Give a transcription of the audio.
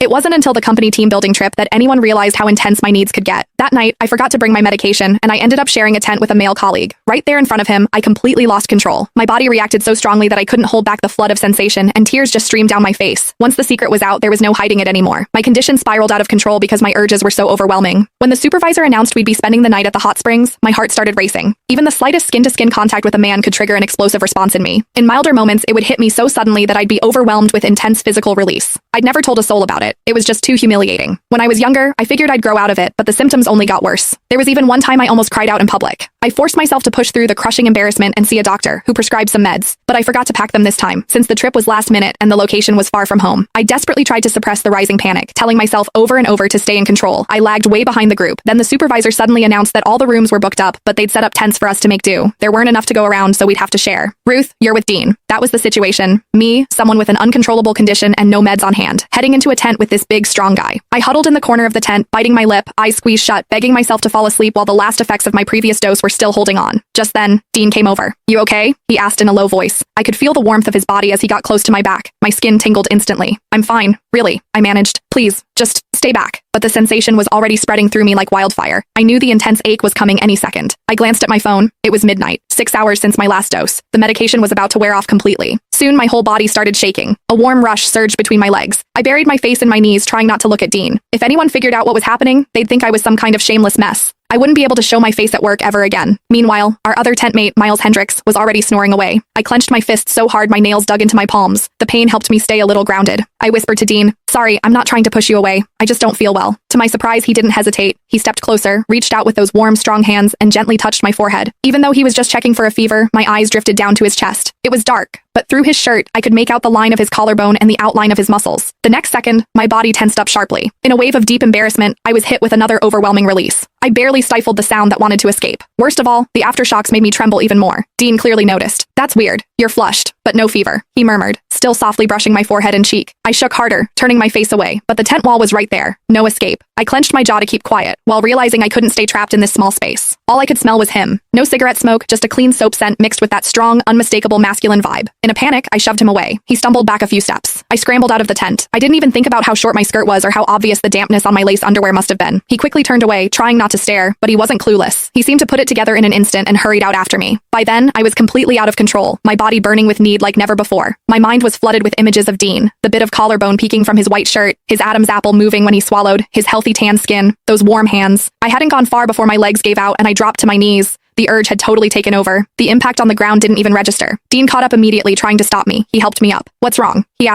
It wasn't until the company team building trip that anyone realized how intense my needs could get. That night, I forgot to bring my medication, and I ended up sharing a tent with a male colleague. Right there in front of him, I completely lost control. My body reacted so strongly that I couldn't hold back the flood of sensation, and tears just streamed down my face. Once the secret was out, there was no hiding it anymore. My condition spiraled out of control because my urges were so overwhelming. When the supervisor announced we'd be spending the night at the hot springs, my heart started racing. Even the slightest skin-to-skin contact with a man could trigger an explosive response in me. In milder moments, it would hit me so suddenly that I'd be overwhelmed with intense physical release. I'd never told a soul about it. It was just too humiliating. When I was younger, I figured I'd grow out of it, but the symptoms only got worse. There was even one time I almost cried out in public. I forced myself to push through the crushing embarrassment and see a doctor, who prescribed some meds, but I forgot to pack them this time, since the trip was last minute and the location was far from home. I desperately tried to suppress the rising panic, telling myself over and over to stay in control. I lagged way behind the group. Then the supervisor suddenly announced that all the rooms were booked up, but they'd set up tents for us to make do. There weren't enough to go around, so we'd have to share. Ruth, you're with Dean. That was the situation. Me, someone with an uncontrollable condition and no meds on hand, heading into a tent with this big, strong guy. I huddled in the corner of the tent, biting my lip, eyes squeezed shut, begging myself to fall asleep while the last effects of my previous dose were still holding on. Just then, Dean came over. You okay? He asked in a low voice. I could feel the warmth of his body as he got close to my back. My skin tingled instantly. I'm fine, really, I managed. Please, just stay back. But the sensation was already spreading through me like wildfire. I knew the intense ache was coming any second. I glanced at my phone. It was midnight, 6 hours since my last dose. The medication was about to wear off completely. Soon my whole body started shaking. A warm rush surged between my legs. I buried my face in my knees, trying not to look at Dean. If anyone figured out what was happening, they'd think I was some kind of shameless mess. I wouldn't be able to show my face at work ever again. Meanwhile, our other tent mate, Miles Hendricks, was already snoring away. I clenched my fists so hard my nails dug into my palms. The pain helped me stay a little grounded. I whispered to Dean, "Sorry, I'm not trying to push you away. I just don't feel well." To my surprise, he didn't hesitate. He stepped closer, reached out with those warm, strong hands, and gently touched my forehead. Even though he was just checking for a fever, my eyes drifted down to his chest. It was dark, but through his shirt, I could make out the line of his collarbone and the outline of his muscles. The next second, my body tensed up sharply. In a wave of deep embarrassment, I was hit with another overwhelming release. I barely stifled the sound that wanted to escape. Worst of all, the aftershocks made me tremble even more. Dean clearly noticed. "That's weird. You're flushed, but no fever," he murmured, still softly brushing my forehead and cheek. I shook harder, turning my face away, but the tent wall was right there. No escape. I clenched my jaw to keep quiet, while realizing I couldn't stay trapped in this small space. All I could smell was him. No cigarette smoke, just a clean soap scent mixed with that strong, unmistakable masculine vibe. In a panic, I shoved him away. He stumbled back a few steps. I scrambled out of the tent. I didn't even think about how short my skirt was or how obvious the dampness on my lace underwear must have been. He quickly turned away, trying not to stare, but he wasn't clueless. He seemed to put it together in an instant and hurried out after me. By then, I was completely out of control, my body burning with need like never before. My mind was flooded with images of Dean, the bit of collarbone peeking from his white shirt, his Adam's apple moving when he swallowed, his healthy tan skin, those warm hands. I hadn't gone far before my legs gave out and I dropped to my knees. The urge had totally taken over. The impact on the ground didn't even register. Dean caught up immediately, trying to stop me. He helped me up. "What's wrong?" he asked